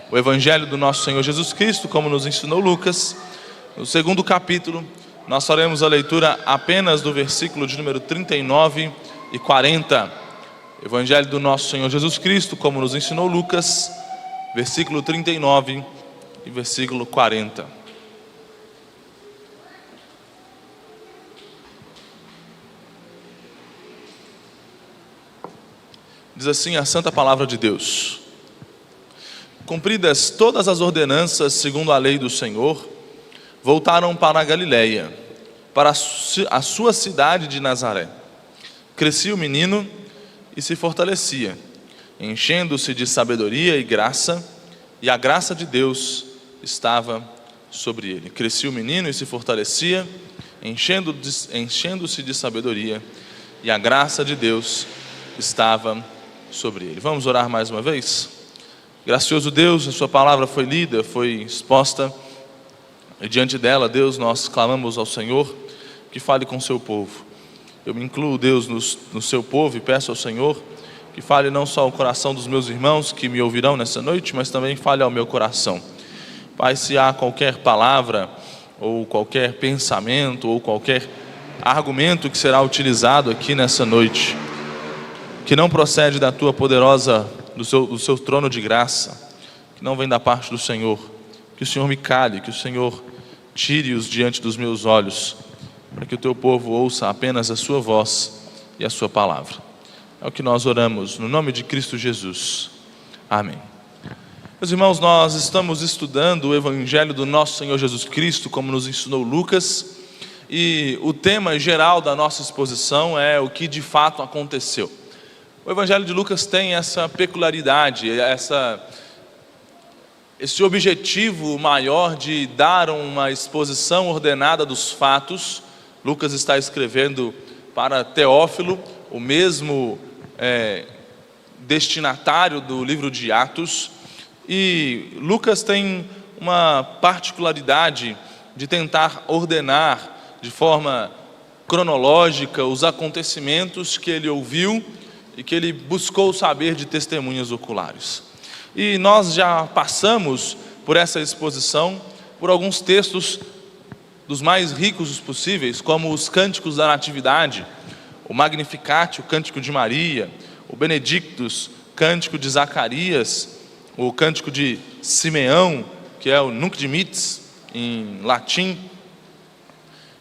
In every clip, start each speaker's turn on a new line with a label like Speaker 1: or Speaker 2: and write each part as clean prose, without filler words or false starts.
Speaker 1: o Evangelho do nosso Senhor Jesus Cristo, como nos ensinou Lucas. No segundo capítulo, nós faremos a leitura apenas do versículo de número 39 e 40. Evangelho do nosso Senhor Jesus Cristo, como nos ensinou Lucas, versículo 39 e versículo 40. Diz assim a santa palavra de Deus: cumpridas todas as ordenanças segundo a lei do Senhor, voltaram para a Galiléia, para a sua cidade de Nazaré. Crescia o menino e se fortalecia, enchendo-se de sabedoria e graça, e a graça de Deus estava sobre ele. Crescia o menino e se fortalecia, enchendo-se de sabedoria, e a graça de Deus estava sobre ele. Vamos orar mais uma vez? Gracioso Deus, a sua palavra foi lida, foi exposta, e diante dela, Deus, nós clamamos ao Senhor que fale com o seu povo. Eu me incluo, Deus, no seu povo, e peço ao Senhor que fale não só ao coração dos meus irmãos que me ouvirão nessa noite, mas também fale ao meu coração. Pai, se há qualquer palavra, ou qualquer pensamento, ou qualquer argumento que será utilizado aqui nessa noite, que não procede da tua poderosa, do seu trono de graça, que não vem da parte do Senhor, que o Senhor me cale, que o Senhor tire-os diante dos meus olhos, para que o teu povo ouça apenas a sua voz e a sua palavra. É o que nós oramos, no nome de Cristo Jesus. Amém. Meus irmãos, nós estamos estudando o Evangelho do nosso Senhor Jesus Cristo, como nos ensinou Lucas, e o tema geral da nossa exposição é o que de fato aconteceu. O Evangelho de Lucas tem essa peculiaridade, esse objetivo maior de dar uma exposição ordenada dos fatos. Lucas está escrevendo para Teófilo, o mesmo destinatário do livro de Atos, e Lucas tem uma particularidade de tentar ordenar de forma cronológica os acontecimentos que ele ouviu e que ele buscou saber de testemunhas oculares. E nós já passamos por essa exposição, por alguns textos dos mais ricos possíveis, como os Cânticos da Natividade, o Magnificat, o Cântico de Maria, o Benedictus, Cântico de Zacarias, o Cântico de Simeão, que é o Nunc Dimittis, em latim.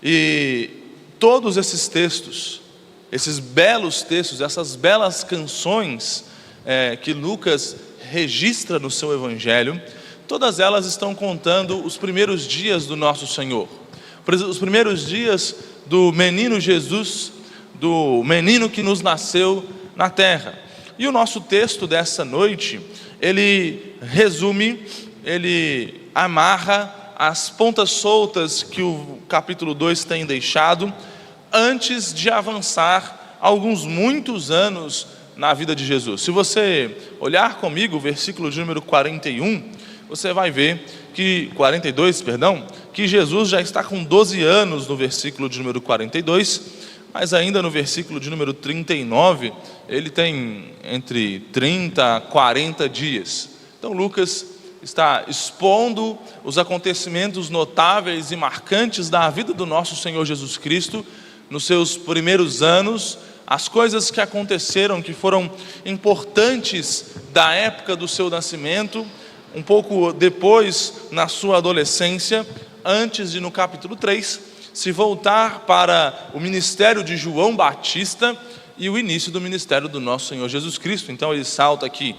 Speaker 1: E todos esses textos, esses belos textos, essas belas canções que Lucas registra no seu Evangelho, todas elas estão contando os primeiros dias do nosso Senhor, os primeiros dias do menino Jesus, do menino que nos nasceu na terra. E o nosso texto dessa noite, ele resume, ele amarra as pontas soltas que o capítulo 2 tem deixado, antes de avançar muitos anos na vida de Jesus. Se você olhar comigo o versículo de número 41, você vai ver que 42, que Jesus já está com 12 anos no versículo de número 42, mas ainda no versículo de número 39, ele tem entre 30 a 40 dias. Então Lucas está expondo os acontecimentos notáveis e marcantes da vida do nosso Senhor Jesus Cristo nos seus primeiros anos, as coisas que aconteceram, que foram importantes da época do seu nascimento, um pouco depois na sua adolescência, antes de no capítulo 3 se voltar para o ministério de João Batista e o início do ministério do nosso Senhor Jesus Cristo. Então ele salta aqui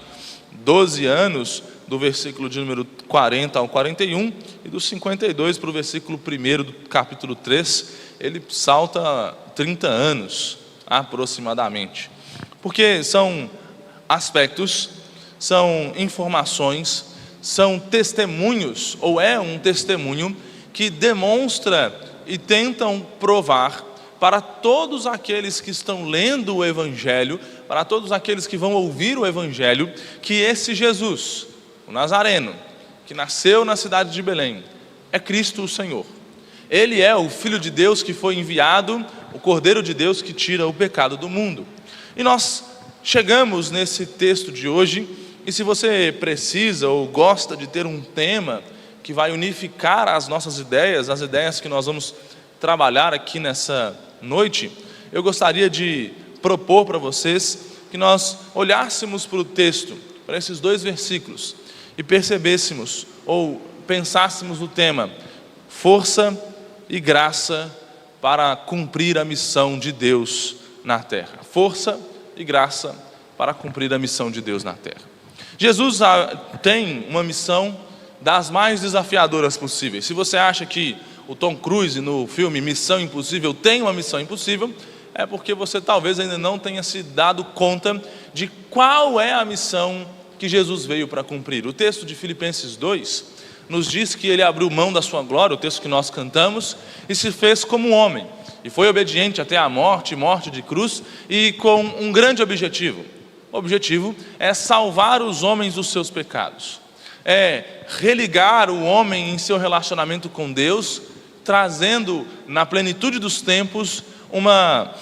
Speaker 1: 12 anos, do versículo de número 40 ao 41, e do 52 para o versículo 1 do capítulo 3, ele salta 30 anos aproximadamente, porque são aspectos, são informações, são testemunhos, ou é um testemunho que demonstra e tentam provar para todos aqueles que estão lendo o Evangelho, para todos aqueles que vão ouvir o Evangelho, que esse Jesus, o Nazareno, que nasceu na cidade de Belém, é Cristo o Senhor. Ele é o Filho de Deus que foi enviado, o Cordeiro de Deus que tira o pecado do mundo. E nós chegamos nesse texto de hoje E se você precisa ou gosta de ter um tema que vai unificar as nossas ideias, as ideias que nós vamos trabalhar aqui nessa noite, eu gostaria de propor para vocês que nós olhássemos para o texto, para esses 2 versículos, e percebêssemos ou pensássemos no tema força e graça para cumprir a missão de Deus na terra. Força e graça para cumprir a missão de Deus na terra. Jesus tem uma missão das mais desafiadoras possíveis. Se você acha que o Tom Cruise no filme Missão Impossível tem uma missão impossível, é porque você talvez ainda não tenha se dado conta de qual é a missão que Jesus veio para cumprir. O texto de Filipenses 2 nos diz que ele abriu mão da sua glória, o texto que nós cantamos, e se fez como um homem, e foi obediente até a morte de cruz, e com um grande objetivo. O objetivo é salvar os homens dos seus pecados, é religar o homem em seu relacionamento com Deus, trazendo na plenitude dos tempos uma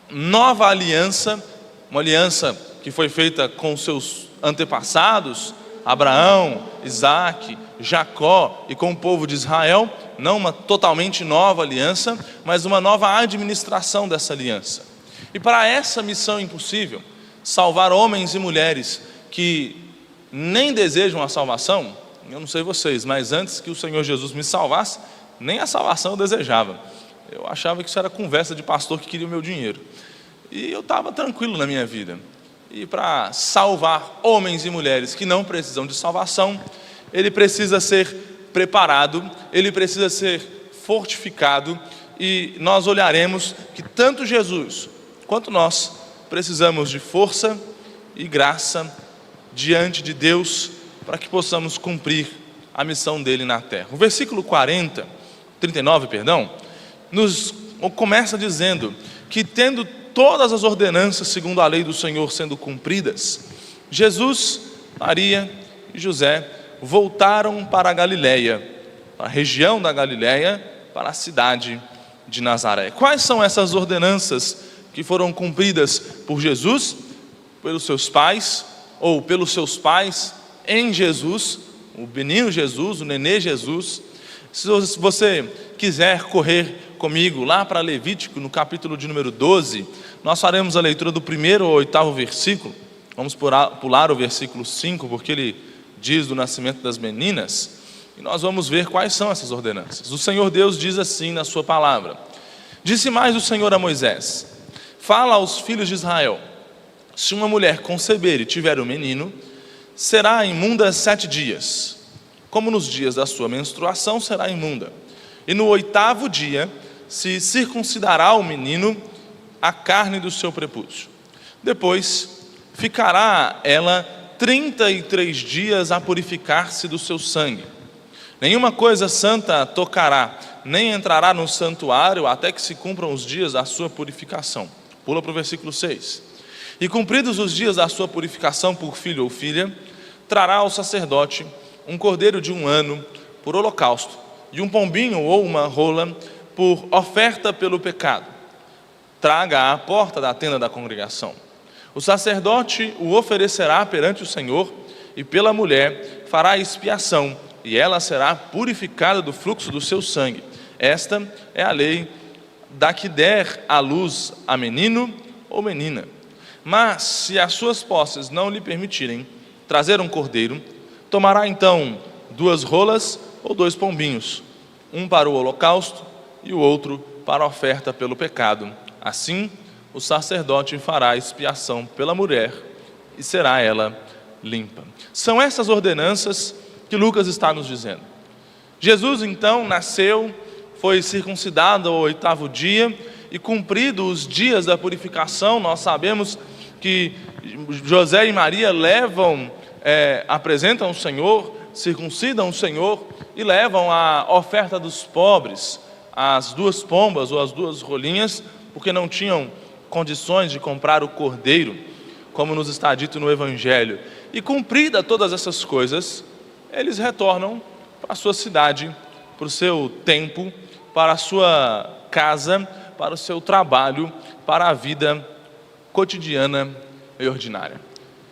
Speaker 1: nova aliança, uma aliança que foi feita com seus antepassados, Abraão, Isaac, Jacó e com o povo de Israel, não uma totalmente nova aliança, mas uma nova administração dessa aliança. E para essa missão impossível, salvar homens e mulheres que nem desejam a salvação, eu não sei vocês, mas antes que o Senhor Jesus me salvasse, nem a salvação eu desejava. Eu achava que isso era conversa de pastor que queria o meu dinheiro. E eu estava tranquilo na minha vida. E para salvar homens e mulheres que não precisam de salvação, ele precisa ser preparado, ele precisa ser fortificado, e nós olharemos que tanto Jesus quanto nós precisamos de força e graça diante de Deus para que possamos cumprir a missão dele na terra. O versículo 39, nos começa dizendo que tendo todas as ordenanças segundo a lei do Senhor sendo cumpridas, Jesus, Maria e José voltaram para a Galileia, para a região da Galileia, para a cidade de Nazaré. Quais são essas ordenanças que foram cumpridas por Jesus, pelos seus pais, ou pelos seus pais em Jesus, o menino Jesus, o nenê Jesus? Se você quiser correr comigo lá para Levítico, no capítulo de número 12, nós faremos a leitura do 1º ao 8º versículo. Vamos pular o versículo 5, porque ele diz do nascimento das meninas, e nós vamos ver quais são essas ordenanças. O Senhor Deus diz assim na sua palavra: disse mais o Senhor a Moisés: fala aos filhos de Israel, se uma mulher conceber e tiver um menino, será imunda 7 dias, como nos dias da sua menstruação será imunda, e no 8º dia se circuncidará o menino a carne do seu prepúcio. Depois ficará ela 33 dias a purificar-se do seu sangue. Nenhuma coisa santa tocará, nem entrará no santuário até que se cumpram os dias da sua purificação. Pula para o versículo 6. E cumpridos os dias da sua purificação por filho ou filha, trará ao sacerdote um cordeiro de 1 ano por holocausto, e um pombinho ou uma rola por oferta pelo pecado. Traga à porta da tenda da congregação. O sacerdote o oferecerá perante o Senhor, e pela mulher fará expiação, e ela será purificada do fluxo do seu sangue. Esta é a lei da que der à luz a menino ou menina. Mas se as suas posses não lhe permitirem trazer um cordeiro, tomará então 2 rolas ou 2 pombinhos, um para o holocausto e o outro para a oferta pelo pecado. Assim, o sacerdote fará expiação pela mulher e será ela limpa. São essas ordenanças que Lucas está nos dizendo. Jesus então nasceu, foi circuncidado ao 8º dia, e cumprido os dias da purificação, nós sabemos que José e Maria apresentam o Senhor, circuncidam o Senhor e levam a oferta dos pobres, as 2 pombas ou as 2 rolinhas, porque não tinham condições de comprar o cordeiro, como nos está dito no Evangelho. E cumprida todas essas coisas, eles retornam para a sua cidade, para o seu tempo, para a sua casa, para o seu trabalho, para a vida cotidiana e ordinária.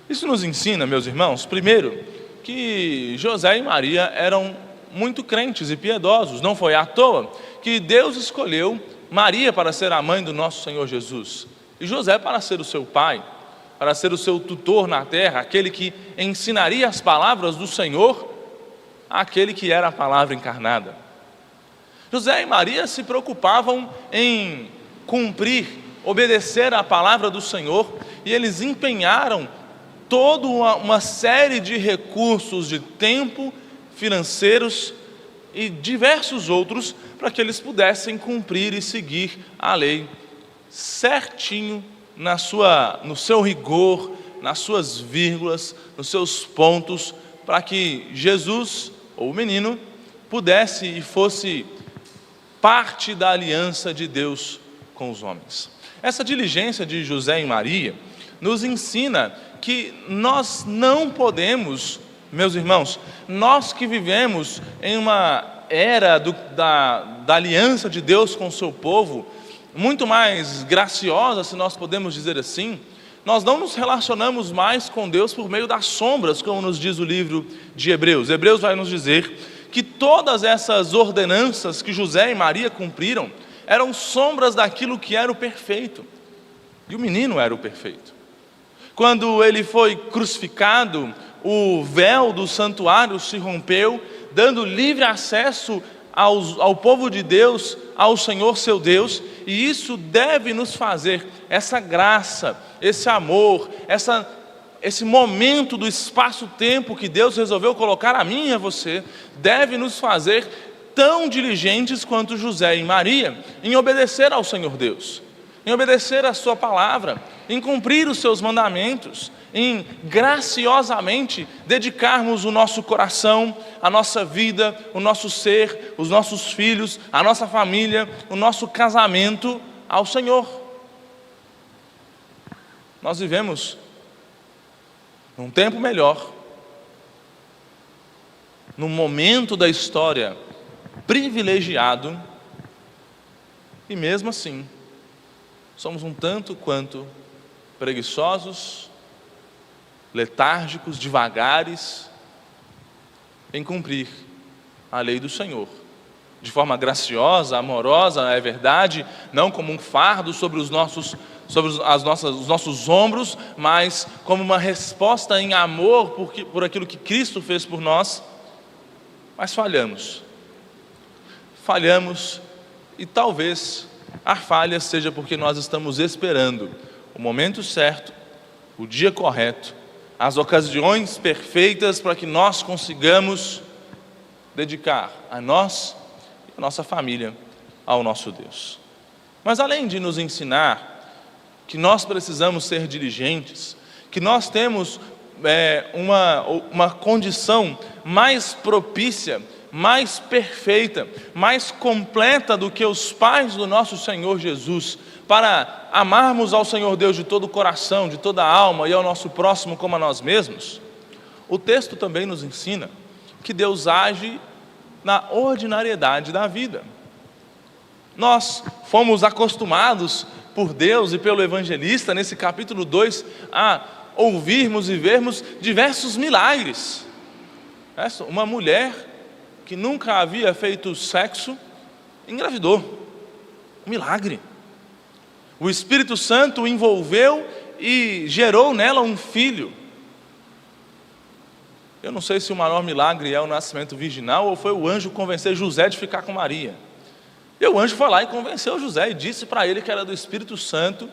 Speaker 1: Isso nos ensina, meus irmãos, primeiro, que José e Maria eram muito crentes e piedosos. Não foi à toa que Deus escolheu Maria para ser a mãe do nosso Senhor Jesus, e José para ser o seu pai, para ser o seu tutor na terra, aquele que ensinaria as palavras do Senhor àquele que era a palavra encarnada. José e Maria se preocupavam em cumprir, obedecer à palavra do Senhor, e eles empenharam toda uma série de recursos de tempo, financeiros e diversos outros, para que eles pudessem cumprir e seguir a lei certinho, no seu rigor, nas suas vírgulas, nos seus pontos, para que Jesus, ou o menino, pudesse e fosse parte da aliança de Deus com os homens. Essa diligência de José e Maria nos ensina que nós não podemos, meus irmãos, nós que vivemos em uma era da aliança de Deus com o seu povo, muito mais graciosa, se nós podemos dizer assim, nós não nos relacionamos mais com Deus por meio das sombras, como nos diz o livro de Hebreus. Hebreus vai nos dizer que todas essas ordenanças que José e Maria cumpriram eram sombras daquilo que era o perfeito, e o menino era o perfeito. Quando ele foi crucificado, o véu do santuário se rompeu, dando livre acesso ao povo de Deus, ao Senhor seu Deus, e isso deve nos fazer, essa graça, esse amor, esse momento do espaço-tempo que Deus resolveu colocar a mim e a você, deve nos fazer tão diligentes quanto José e Maria, em obedecer ao Senhor Deus, em obedecer a sua palavra, em cumprir os seus mandamentos, em graciosamente dedicarmos o nosso coração, a nossa vida, o nosso ser, os nossos filhos, a nossa família, o nosso casamento ao Senhor. Nós vivemos num tempo melhor, num momento da história privilegiado, e mesmo assim somos um tanto quanto preguiçosos, letárgicos, devagares em cumprir a lei do Senhor, de forma graciosa, amorosa, é verdade, não como um fardo sobre os nossos ombros, mas como uma resposta em amor por aquilo que Cristo fez por nós. Mas falhamos, e talvez a falha seja porque nós estamos esperando o momento certo, o dia correto, as ocasiões perfeitas para que nós consigamos dedicar a nós e a nossa família ao nosso Deus. Mas além de nos ensinar que nós precisamos ser diligentes, que nós temos uma condição mais propícia, mais perfeita, mais completa do que os pais do nosso Senhor Jesus, para amarmos ao Senhor Deus de todo o coração, de toda a alma, e ao nosso próximo como a nós mesmos, o texto também nos ensina que Deus age na ordinariedade da vida. Nós fomos acostumados por Deus e pelo evangelista, nesse capítulo 2, a ouvirmos e vermos diversos milagres. Uma mulher que nunca havia feito sexo, engravidou. Um milagre. O Espírito Santo o envolveu e gerou nela um filho. Eu não sei se o maior milagre é o nascimento virginal ou foi o anjo convencer José de ficar com Maria. E o anjo foi lá e convenceu José e disse para ele que era do Espírito Santo,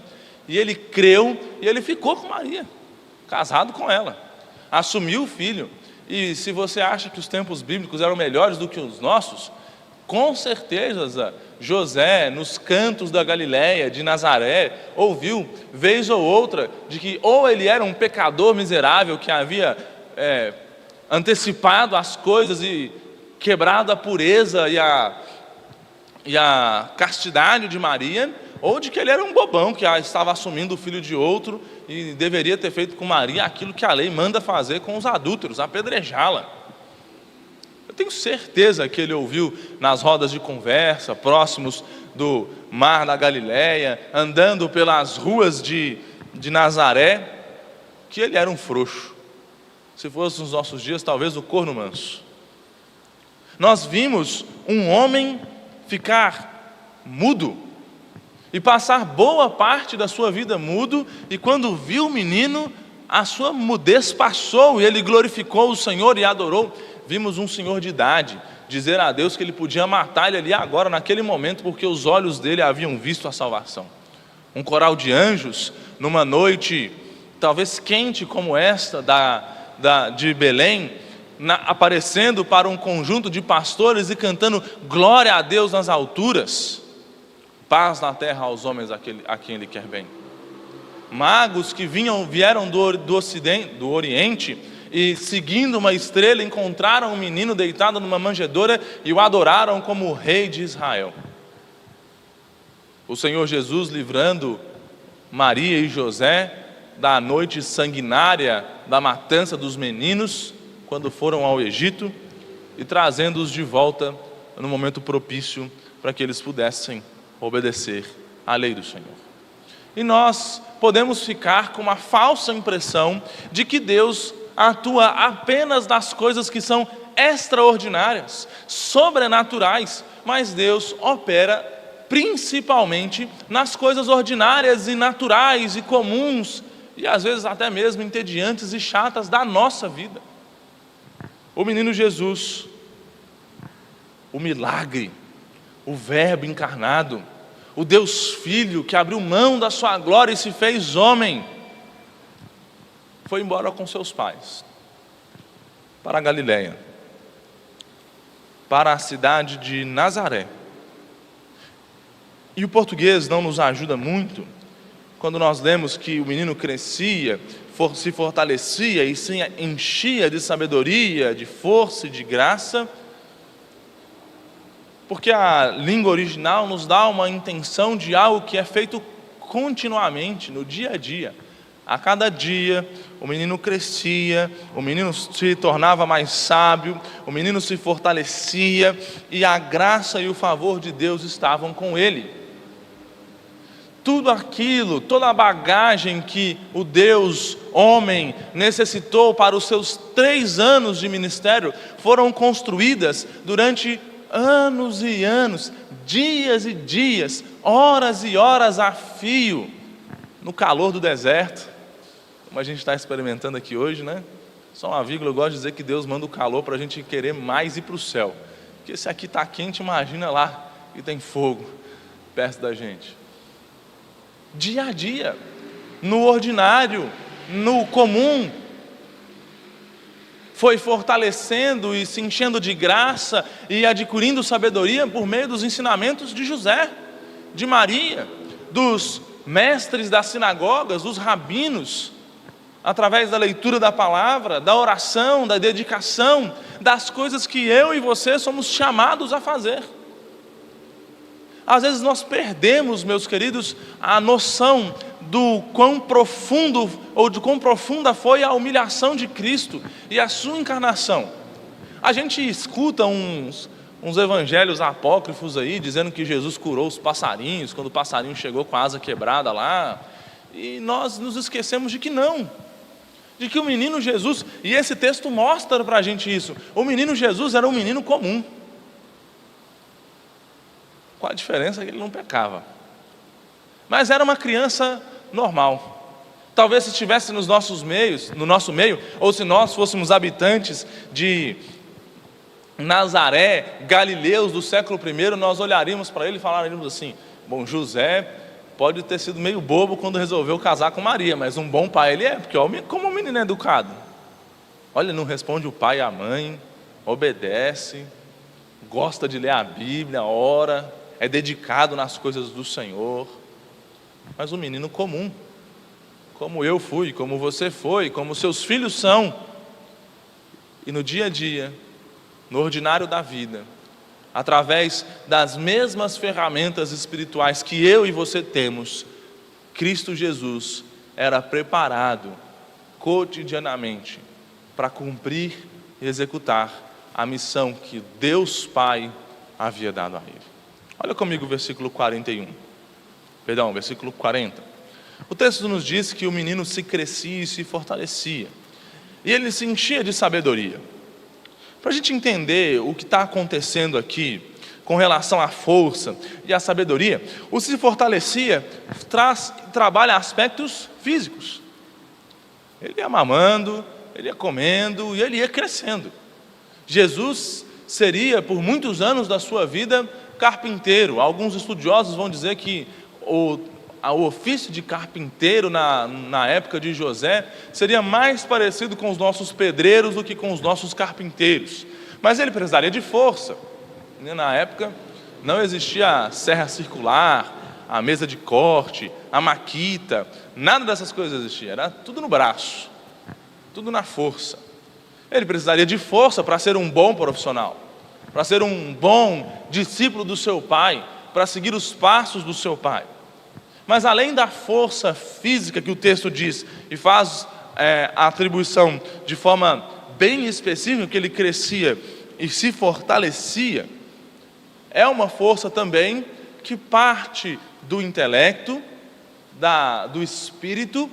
Speaker 1: e ele creu e ele ficou com Maria, casado com ela, assumiu o filho. E se você acha que os tempos bíblicos eram melhores do que os nossos, com certeza José, nos cantos da Galileia, de Nazaré, ouviu vez ou outra de que ou ele era um pecador miserável que havia antecipado as coisas e quebrado a pureza e a castidade de Maria, ou de que ele era um bobão que estava assumindo o filho de outro e deveria ter feito com Maria aquilo que a lei manda fazer com os adúlteros, apedrejá-la. Eu tenho certeza que ele ouviu nas rodas de conversa, próximos do mar da Galileia, andando pelas ruas de Nazaré, que ele era um frouxo. Se fosse nos nossos dias, talvez o corno manso. Nós vimos um homem ficar mudo e passar boa parte da sua vida mudo, e quando viu o menino, a sua mudez passou e ele glorificou o Senhor e adorou. Vimos um senhor de idade dizer a Deus que ele podia matar ele ali agora, naquele momento, porque os olhos dele haviam visto a salvação. Um coral de anjos, numa noite talvez quente como esta de Belém, aparecendo para um conjunto de pastores e cantando glória a Deus nas alturas, paz na terra aos homens a quem ele quer bem. Magos que vieram do Oriente e, seguindo uma estrela, encontraram um menino deitado numa manjedoura e o adoraram como o rei de Israel. O Senhor Jesus livrando Maria e José da noite sanguinária da matança dos meninos quando foram ao Egito, e trazendo-os de volta no momento propício para que eles pudessem obedecer à lei do Senhor. E nós podemos ficar com uma falsa impressão de que Deus atua apenas nas coisas que são extraordinárias, sobrenaturais, mas Deus opera principalmente nas coisas ordinárias e naturais e comuns, e às vezes até mesmo entediantes e chatas da nossa vida. O menino Jesus, o milagre, o Verbo encarnado, o Deus Filho que abriu mão da sua glória e se fez homem, foi embora com seus pais para a Galileia, para a cidade de Nazaré. E o português não nos ajuda muito quando nós lemos que o menino crescia, se fortalecia e se enchia de sabedoria, de força e de graça, porque a língua original nos dá uma intenção de algo que é feito continuamente, no dia a dia. A cada dia o menino crescia, o menino se tornava mais sábio, o menino se fortalecia, e a graça e o favor de Deus estavam com ele. Tudo aquilo, toda a bagagem que o Deus homem necessitou para os seus 3 anos de ministério, foram construídas durante anos e anos, dias e dias, horas e horas a fio, no calor do deserto, como a gente está experimentando aqui hoje, né? Só uma vírgula, eu gosto de dizer que Deus manda o calor para a gente querer mais ir para o céu, porque se aqui está quente, imagina lá, e tem fogo perto da gente. Dia a dia, no ordinário, no comum, foi fortalecendo e se enchendo de graça e adquirindo sabedoria por meio dos ensinamentos de José, de Maria, dos mestres das sinagogas, dos rabinos, através da leitura da palavra, da oração, da dedicação, das coisas que eu e você somos chamados a fazer. Às vezes nós perdemos, meus queridos, a noção do quão profundo ou de quão profunda foi a humilhação de Cristo e a sua encarnação. A gente escuta uns evangelhos apócrifos aí, dizendo que Jesus curou os passarinhos, quando o passarinho chegou com a asa quebrada lá, e nós nos esquecemos de que não, de que o menino Jesus, e esse texto mostra para a gente isso, o menino Jesus era um menino comum. Qual a diferença? Que ele não pecava, mas era uma criança normal. Talvez se estivesse no nosso meio, ou se nós fôssemos habitantes de Nazaré, galileus do século I, nós olharíamos para ele e falaríamos assim: bom, José pode ter sido meio bobo quando resolveu casar com Maria, mas um bom pai ele é, porque olha como o menino é educado. Olha, não responde o pai e a mãe, obedece, gosta de ler a Bíblia, ora, é dedicado nas coisas do Senhor. Mas um menino comum, como eu fui, como você foi, como seus filhos são. E no dia a dia, no ordinário da vida, através das mesmas ferramentas espirituais que eu e você temos, Cristo Jesus era preparado cotidianamente para cumprir e executar a missão que Deus Pai havia dado a ele. Olha comigo o versículo 40. O texto nos diz que o menino se crescia e se fortalecia, e ele se enchia de sabedoria. Para a gente entender o que está acontecendo aqui com relação à força e à sabedoria, o se fortalecia trabalha aspectos físicos. Ele ia mamando, ele ia comendo e ele ia crescendo. Jesus seria, por muitos anos da sua vida, carpinteiro. Alguns estudiosos vão dizer que o ofício de carpinteiro na época de José seria mais parecido com os nossos pedreiros do que com os nossos carpinteiros. Mas ele precisaria de força. Na época não existia a serra circular, a mesa de corte, a maquita, nada dessas coisas existia, era tudo no braço, tudo na força. Ele precisaria de força para ser um bom profissional, para ser um bom discípulo do seu pai, para seguir os passos do seu pai. Mas além da força física que o texto diz, e faz a atribuição de forma bem específica, que ele crescia e se fortalecia, é uma força também que parte do intelecto, do espírito,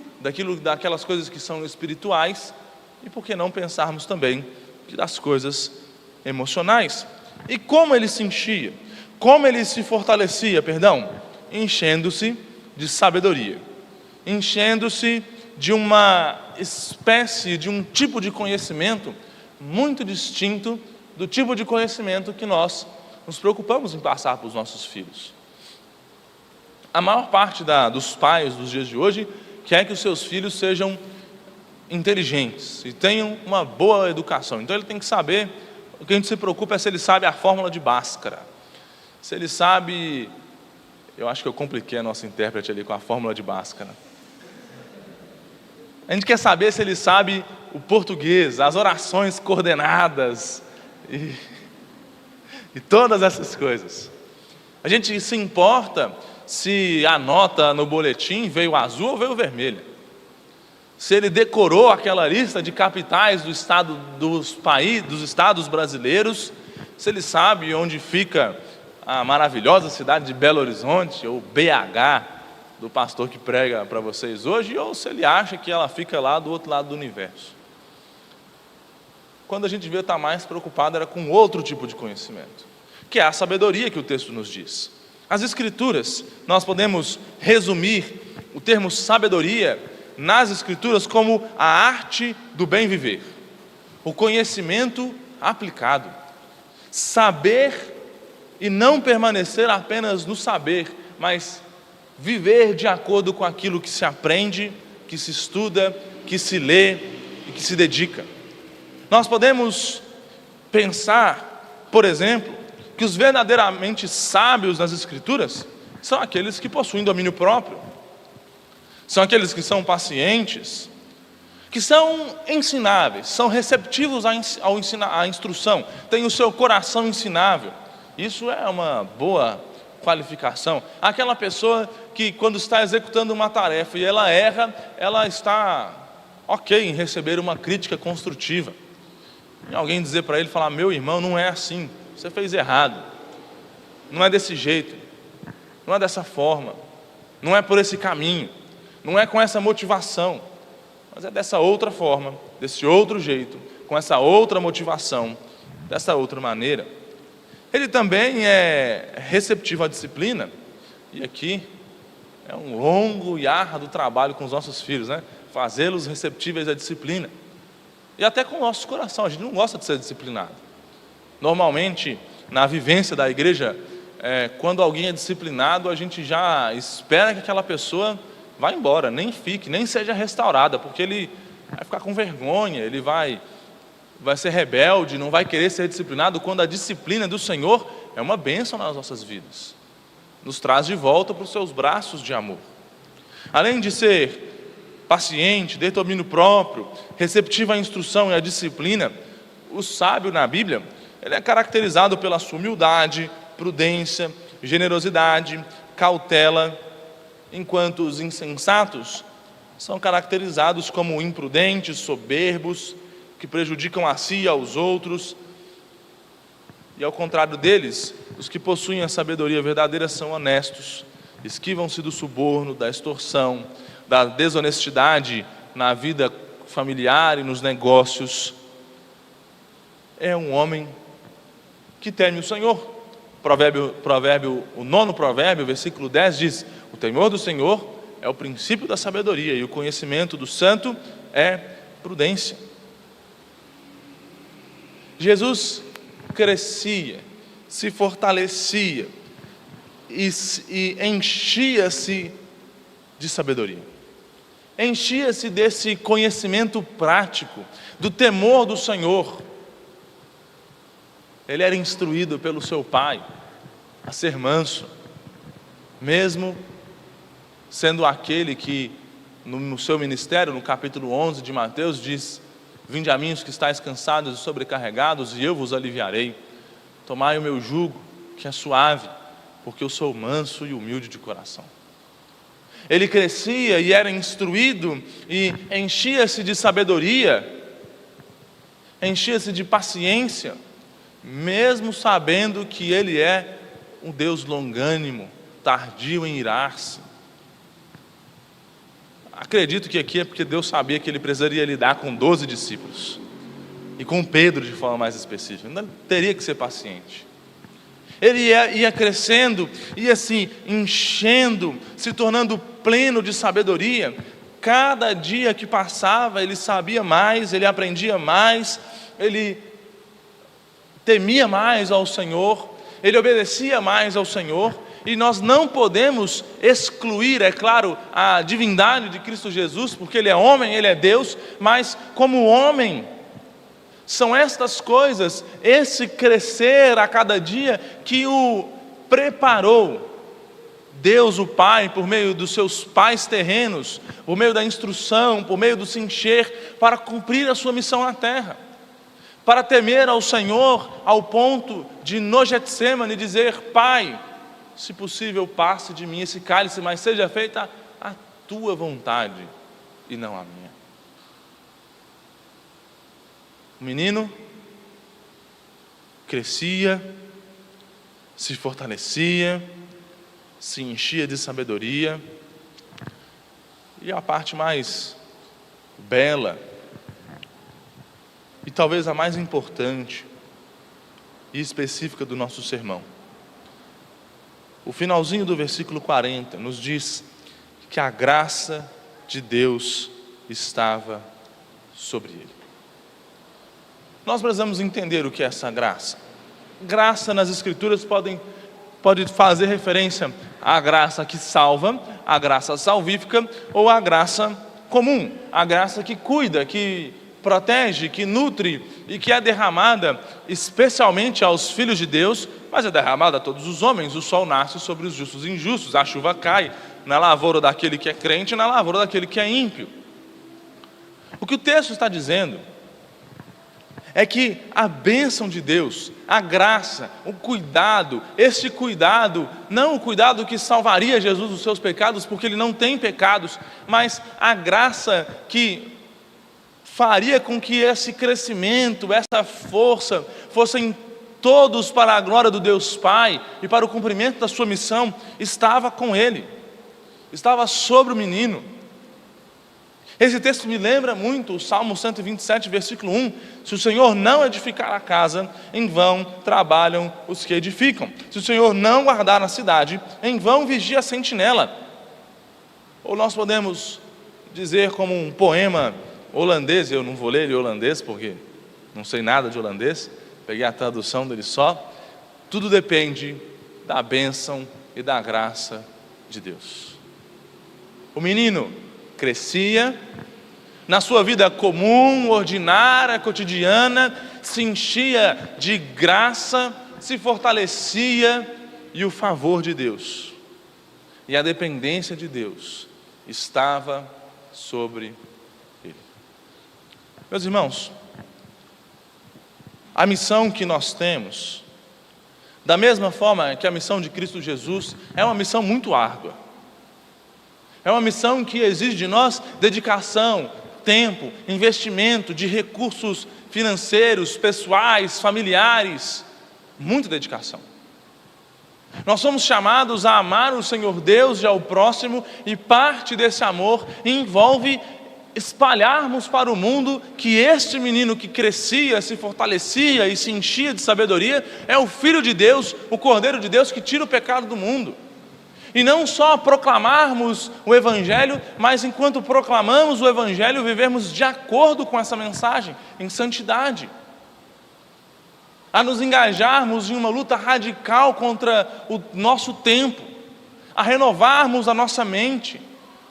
Speaker 1: daquelas coisas que são espirituais, e por que não pensarmos também das coisas emocionais. E como ele se enchia? Como ele se fortalecia, enchendo-se de sabedoria, enchendo-se de uma espécie, de um tipo de conhecimento muito distinto do tipo de conhecimento que nós nos preocupamos em passar para os nossos filhos. A maior parte dos pais dos dias de hoje quer que os seus filhos sejam inteligentes e tenham uma boa educação. Então ele tem que saber, o que a gente se preocupa é se ele sabe a fórmula de Bhaskara, se ele sabe, eu acho que eu compliquei a nossa intérprete ali com a fórmula de Bhaskara. A gente quer saber se ele sabe o português, as orações coordenadas e todas essas coisas. A gente se importa se a nota no boletim veio azul ou veio vermelha, se ele decorou aquela lista de capitais dos estados brasileiros, se ele sabe onde fica a maravilhosa cidade de Belo Horizonte, ou BH, do pastor que prega para vocês hoje, ou se ele acha que ela fica lá do outro lado do universo. Quando a gente devia estar mais preocupado era com outro tipo de conhecimento, que é a sabedoria que o texto nos diz. As Escrituras, nós podemos resumir o termo sabedoria nas Escrituras como a arte do bem viver, o conhecimento aplicado, saber e não permanecer apenas no saber, mas viver de acordo com aquilo que se aprende, que se estuda, que se lê e que se dedica. Nós podemos pensar, por exemplo, que os verdadeiramente sábios nas Escrituras são aqueles que possuem domínio próprio, são aqueles que são pacientes, que são ensináveis, são receptivos à instrução, têm o seu coração ensinável. Isso é uma boa qualificação. Aquela pessoa que, quando está executando uma tarefa e ela erra, ela está ok em receber uma crítica construtiva. E alguém dizer para ele, falar: meu irmão, não é assim, você fez errado, não é desse jeito, não é dessa forma, não é por esse caminho, não é com essa motivação, mas é dessa outra forma, desse outro jeito, com essa outra motivação, dessa outra maneira. Ele também é receptivo à disciplina, e aqui é um longo e árduo trabalho com os nossos filhos, fazê-los receptíveis à disciplina, e até com o nosso coração. A gente não gosta de ser disciplinado. Normalmente, na vivência da igreja, quando alguém é disciplinado, a gente já espera que aquela pessoa vá embora, nem fique, nem seja restaurada, porque ele vai ficar com vergonha, ele vai ser rebelde, não vai querer ser disciplinado, quando a disciplina do Senhor é uma bênção nas nossas vidas, nos traz de volta para os seus braços de amor. Além de ser paciente, ter domínio próprio, receptivo à instrução e à disciplina, o sábio na Bíblia, ele é caracterizado pela sua humildade, prudência, generosidade, cautela, enquanto os insensatos são caracterizados como imprudentes, soberbos, que prejudicam a si e aos outros. E ao contrário deles, os que possuem a sabedoria verdadeira são honestos, esquivam-se do suborno, da extorsão, da desonestidade na vida familiar e nos negócios. É um homem que teme o Senhor. O nono provérbio, versículo 10 diz: o temor do Senhor é o princípio da sabedoria, e o conhecimento do santo é prudência. Jesus crescia, se fortalecia e enchia-se de sabedoria. Enchia-se desse conhecimento prático, do temor do Senhor. Ele era instruído pelo seu pai a ser manso, mesmo sendo aquele que no seu ministério, no capítulo 11 de Mateus, diz: vinde a mim os que estáis cansados e sobrecarregados, e eu vos aliviarei. Tomai o meu jugo, que é suave, porque eu sou manso e humilde de coração. Ele crescia e era instruído e enchia-se de sabedoria, enchia-se de paciência, mesmo sabendo que ele é um Deus longânimo, tardio em irar-se. Acredito que aqui é porque Deus sabia que ele precisaria lidar com 12 discípulos, e com Pedro de forma mais específica. Ainda teria que ser paciente. Ele ia crescendo, ia se enchendo, se tornando pleno de sabedoria. Cada dia que passava, ele sabia mais, ele aprendia mais, ele temia mais ao Senhor, ele obedecia mais ao Senhor. E nós não podemos excluir, é claro, a divindade de Cristo Jesus, porque Ele é homem, Ele é Deus, mas como homem, são estas coisas, esse crescer a cada dia, que o preparou. Deus o Pai, por meio dos seus pais terrenos, por meio da instrução, por meio do se encher, para cumprir a sua missão na terra, para temer ao Senhor, ao ponto de no Getsêmani dizer: Pai, se possível passe de mim esse cálice, mas seja feita a tua vontade e não a minha. O menino crescia, se fortalecia, se enchia de sabedoria, e a parte mais bela e talvez a mais importante e específica do nosso sermão, o finalzinho do versículo 40 nos diz que a graça de Deus estava sobre ele. Nós precisamos entender o que é essa graça. Graça nas Escrituras pode fazer referência à graça que salva, à graça salvífica, ou à graça comum, a graça que cuida, que protege, que nutre e que é derramada especialmente aos filhos de Deus, mas é derramada a todos os homens. O sol nasce sobre os justos e injustos, a chuva cai na lavoura daquele que é crente e na lavoura daquele que é ímpio. O que o texto está dizendo é que a bênção de Deus, a graça, o cuidado, este cuidado, não o cuidado que salvaria Jesus dos seus pecados, porque ele não tem pecados, mas a graça que faria com que esse crescimento, essa força, fossem todos para a glória do Deus Pai e para o cumprimento da sua missão, estava com ele, estava sobre o menino. Esse texto me lembra muito o Salmo 127, versículo 1. Se o Senhor não edificar a casa, em vão trabalham os que edificam. Se o Senhor não guardar a cidade, em vão vigia a sentinela. Ou nós podemos dizer como um poema holandês, eu não vou ler ele em holandês porque não sei nada de holandês, peguei a tradução dele só: tudo depende da bênção e da graça de Deus. O menino crescia, na sua vida comum, ordinária, cotidiana, se enchia de graça, se fortalecia, e o favor de Deus e a dependência de Deus estava sobre ele. Meus irmãos, a missão que nós temos, da mesma forma que a missão de Cristo Jesus, é uma missão muito árdua. É uma missão que exige de nós dedicação, tempo, investimento de recursos financeiros, pessoais, familiares, muita dedicação. Nós somos chamados a amar o Senhor Deus e ao próximo, e parte desse amor envolve espalharmos para o mundo que este menino que crescia, se fortalecia e se enchia de sabedoria é o Filho de Deus, o Cordeiro de Deus que tira o pecado do mundo. E não só proclamarmos o Evangelho, mas enquanto proclamamos o Evangelho, vivermos de acordo com essa mensagem, em santidade. A nos engajarmos em uma luta radical contra o nosso tempo, a renovarmos a nossa mente,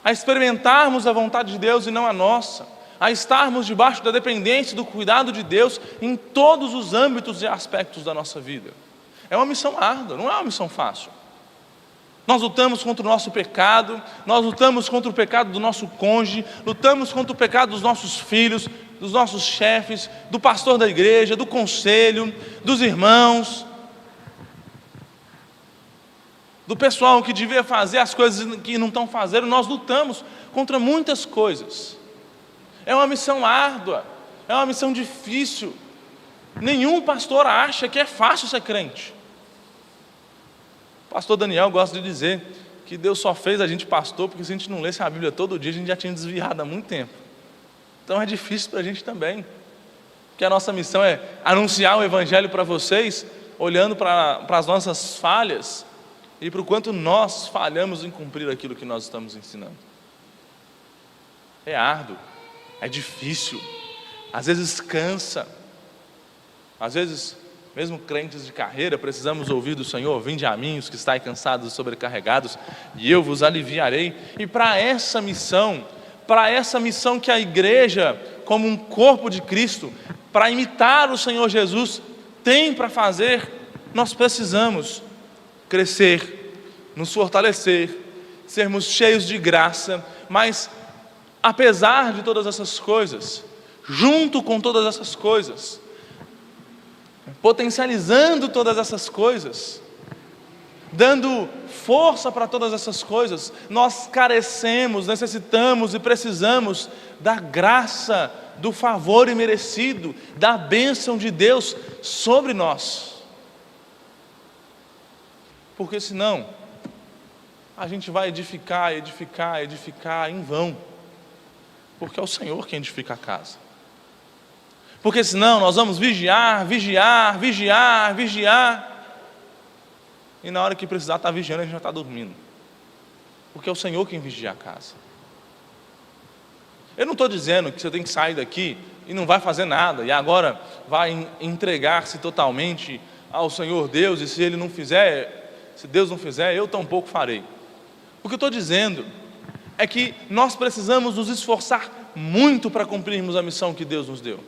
Speaker 1: a experimentarmos a vontade de Deus e não a nossa, a estarmos debaixo da dependência e do cuidado de Deus em todos os âmbitos e aspectos da nossa vida. É uma missão árdua, não é uma missão fácil. Nós lutamos contra o nosso pecado, nós lutamos contra o pecado do nosso cônjuge, lutamos contra o pecado dos nossos filhos, dos nossos chefes, do pastor da igreja, do conselho, dos irmãos, do pessoal que devia fazer as coisas que não estão fazendo. Nós lutamos contra muitas coisas. É uma missão árdua, é uma missão difícil. Nenhum pastor acha que é fácil ser crente. O pastor Daniel gosta de dizer que Deus só fez a gente pastor porque se a gente não lesse a Bíblia todo dia, a gente já tinha desviado há muito tempo. Então é difícil para a gente também, porque a nossa missão é anunciar o Evangelho para vocês, olhando para as nossas falhas e para o quanto nós falhamos em cumprir aquilo que nós estamos ensinando. É árduo, é difícil, às vezes cansa, às vezes, mesmo crentes de carreira, precisamos ouvir do Senhor: vinde a mim os que estáis cansados e sobrecarregados, e eu vos aliviarei. E para essa missão que a igreja, como um corpo de Cristo, para imitar o Senhor Jesus, tem para fazer, nós precisamos crescer, nos fortalecer, sermos cheios de graça. Mas apesar de todas essas coisas, junto com todas essas coisas, potencializando todas essas coisas, dando força para todas essas coisas, nós carecemos, necessitamos e precisamos da graça, do favor imerecido, da bênção de Deus sobre nós. Porque senão, a gente vai edificar em vão, porque é o Senhor quem edifica a casa. Porque senão nós vamos vigiar, e na hora que precisar estar vigiando, a gente já está dormindo, porque é o Senhor quem vigia a casa. Eu não estou dizendo que você tem que sair daqui e não vai fazer nada, e agora vai entregar-se totalmente ao Senhor Deus, e se Deus não fizer, eu tampouco farei. O que eu estou dizendo é que nós precisamos nos esforçar muito para cumprirmos a missão que Deus nos deu.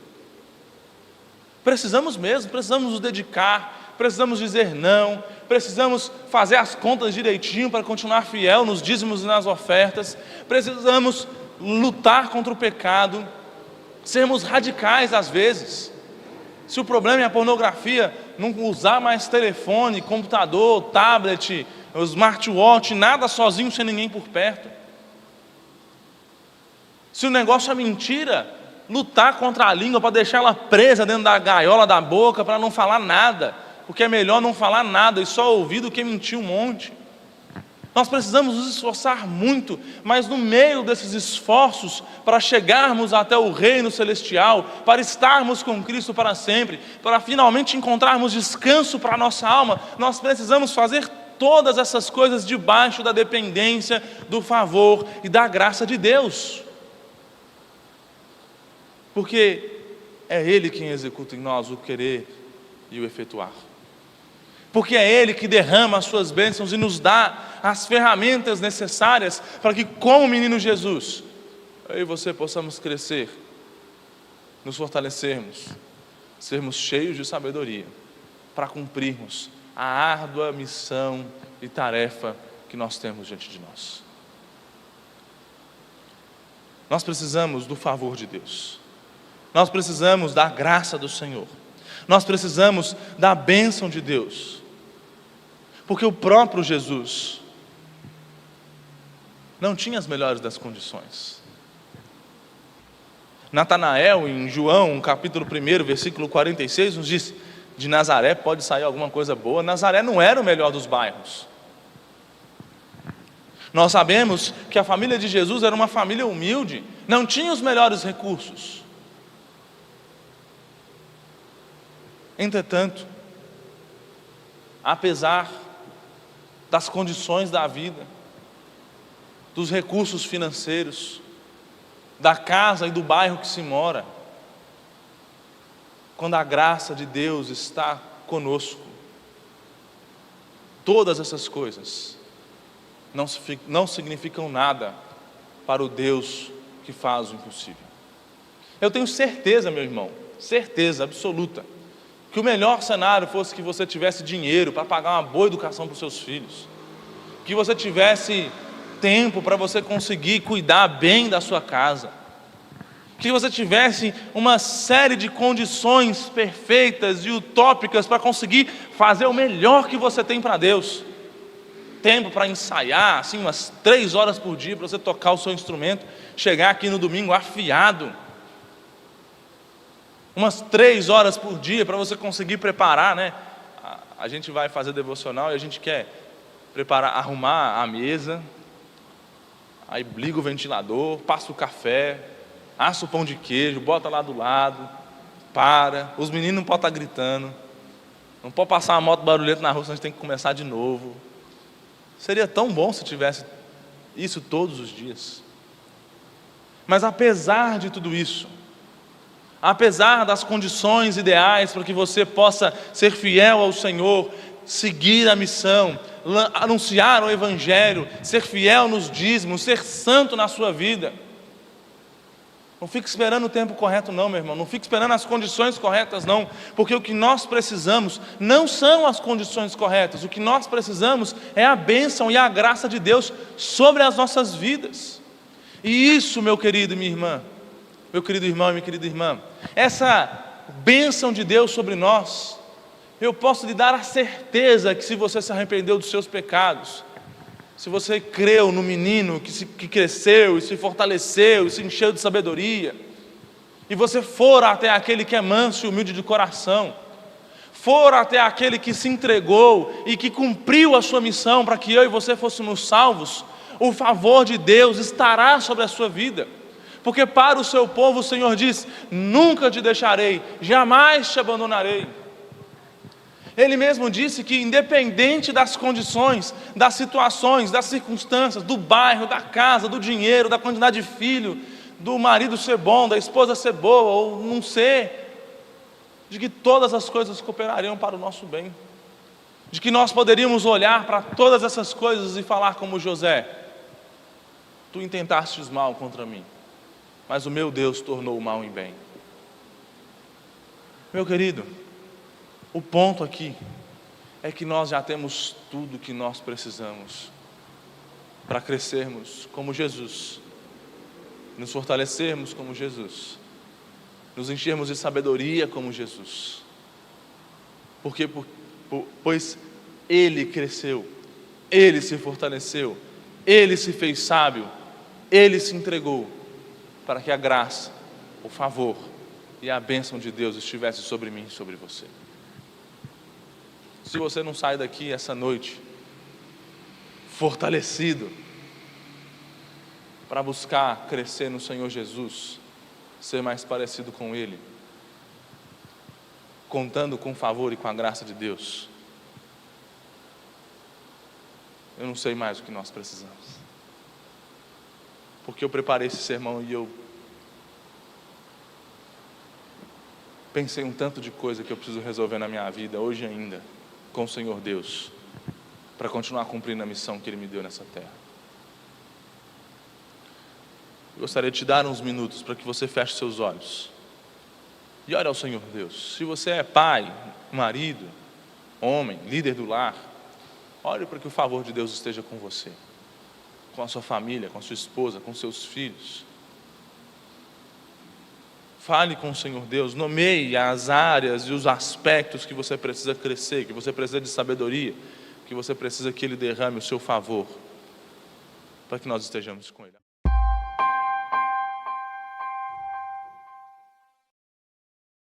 Speaker 1: Precisamos mesmo, precisamos nos dedicar, precisamos dizer não, precisamos fazer as contas direitinho para continuar fiel nos dízimos e nas ofertas, precisamos lutar contra o pecado, sermos radicais às vezes. Se o problema é a pornografia, não usar mais telefone, computador, tablet, smartwatch, nada sozinho sem ninguém por perto. Se o negócio é mentira, lutar contra a língua para deixar ela presa dentro da gaiola da boca, para não falar nada, porque é melhor não falar nada e só ouvir do que mentir um monte. Nós precisamos nos esforçar muito, mas no meio desses esforços, para chegarmos até o reino celestial, para estarmos com Cristo para sempre, para finalmente encontrarmos descanso para a nossa alma, nós precisamos fazer todas essas coisas debaixo da dependência, do favor e da graça de Deus. Porque é Ele quem executa em nós o querer e o efetuar. Porque é Ele que derrama as suas bênçãos e nos dá as ferramentas necessárias para que, como o menino Jesus, eu e você possamos crescer, nos fortalecermos, sermos cheios de sabedoria, para cumprirmos a árdua missão e tarefa que nós temos diante de nós. Nós precisamos do favor de Deus. Nós precisamos da graça do Senhor. Nós precisamos da bênção de Deus. Porque o próprio Jesus não tinha as melhores das condições. Natanael, em João, capítulo 1, versículo 46, nos diz: de Nazaré pode sair alguma coisa boa. Nazaré não era o melhor dos bairros. Nós sabemos que a família de Jesus era uma família humilde, não tinha os melhores recursos. Entretanto, apesar das condições da vida, dos recursos financeiros, da casa e do bairro que se mora, quando a graça de Deus está conosco, todas essas coisas não significam nada para o Deus que faz o impossível. Eu tenho certeza, meu irmão, certeza absoluta, que o melhor cenário fosse que você tivesse dinheiro para pagar uma boa educação para os seus filhos, que você tivesse tempo para você conseguir cuidar bem da sua casa, que você tivesse uma série de condições perfeitas e utópicas para conseguir fazer o melhor que você tem para Deus. Tempo para ensaiar, assim, umas 3 horas por dia para você tocar o seu instrumento, chegar aqui no domingo afiado, umas 3 horas por dia para você conseguir preparar, né? A gente vai fazer devocional e a gente quer preparar, arrumar a mesa, aí liga o ventilador, passa o café, assa o pão de queijo, bota lá do lado, os meninos não podem estar gritando, não pode passar uma moto barulhenta na rua, senão a gente tem que começar de novo. Seria tão bom se tivesse isso todos os dias. Mas apesar de tudo isso, apesar das condições ideais para que você possa ser fiel ao Senhor, seguir a missão, anunciar o Evangelho, ser fiel nos dízimos, ser santo na sua vida, não fique esperando o tempo correto não, meu irmão, não fique esperando as condições corretas não, porque o que nós precisamos não são as condições corretas, o que nós precisamos é a bênção e a graça de Deus sobre as nossas vidas. E isso, meu querido e minha irmã, meu querido irmão e minha querida irmã, essa bênção de Deus sobre nós, eu posso lhe dar a certeza que se você se arrependeu dos seus pecados, se você creu no menino que cresceu e se fortaleceu e se encheu de sabedoria, e você for até aquele que é manso e humilde de coração, for até aquele que se entregou e que cumpriu a sua missão para que eu e você fôssemos salvos, o favor de Deus estará sobre a sua vida, porque para o seu povo o Senhor diz: nunca te deixarei, jamais te abandonarei. Ele mesmo disse que independente das condições, das situações, das circunstâncias, do bairro, da casa, do dinheiro, da quantidade de filho, do marido ser bom, da esposa ser boa ou não ser, de que todas as coisas cooperariam para o nosso bem, de que nós poderíamos olhar para todas essas coisas e falar como José: tu intentastes mal contra mim, mas o meu Deus tornou o mal em bem. Meu querido, o ponto aqui é que nós já temos tudo que nós precisamos para crescermos como Jesus, nos fortalecermos como Jesus, nos enchermos de sabedoria como Jesus. Porque pois Ele cresceu, Ele se fortaleceu, Ele se fez sábio, Ele se entregou para que a graça, o favor e a bênção de Deus estivesse sobre mim e sobre você. Se você não sai daqui essa noite fortalecido para buscar crescer no Senhor Jesus, ser mais parecido com Ele, contando com o favor e com a graça de Deus, eu não sei mais o que nós precisamos, porque eu preparei esse sermão e eu pensei um tanto de coisa que eu preciso resolver na minha vida hoje ainda com o Senhor Deus, para continuar cumprindo a missão que Ele me deu nessa terra. Eu gostaria de te dar uns minutos para que você feche seus olhos e ore ao Senhor Deus. Se você é pai, marido, homem, líder do lar, ore para que o favor de Deus esteja com você, com a sua família, com a sua esposa, com seus filhos. Fale com o Senhor Deus, nomeie as áreas e os aspectos que você precisa crescer, que você precisa de sabedoria, que você precisa que Ele derrame o seu favor, para que nós estejamos com Ele.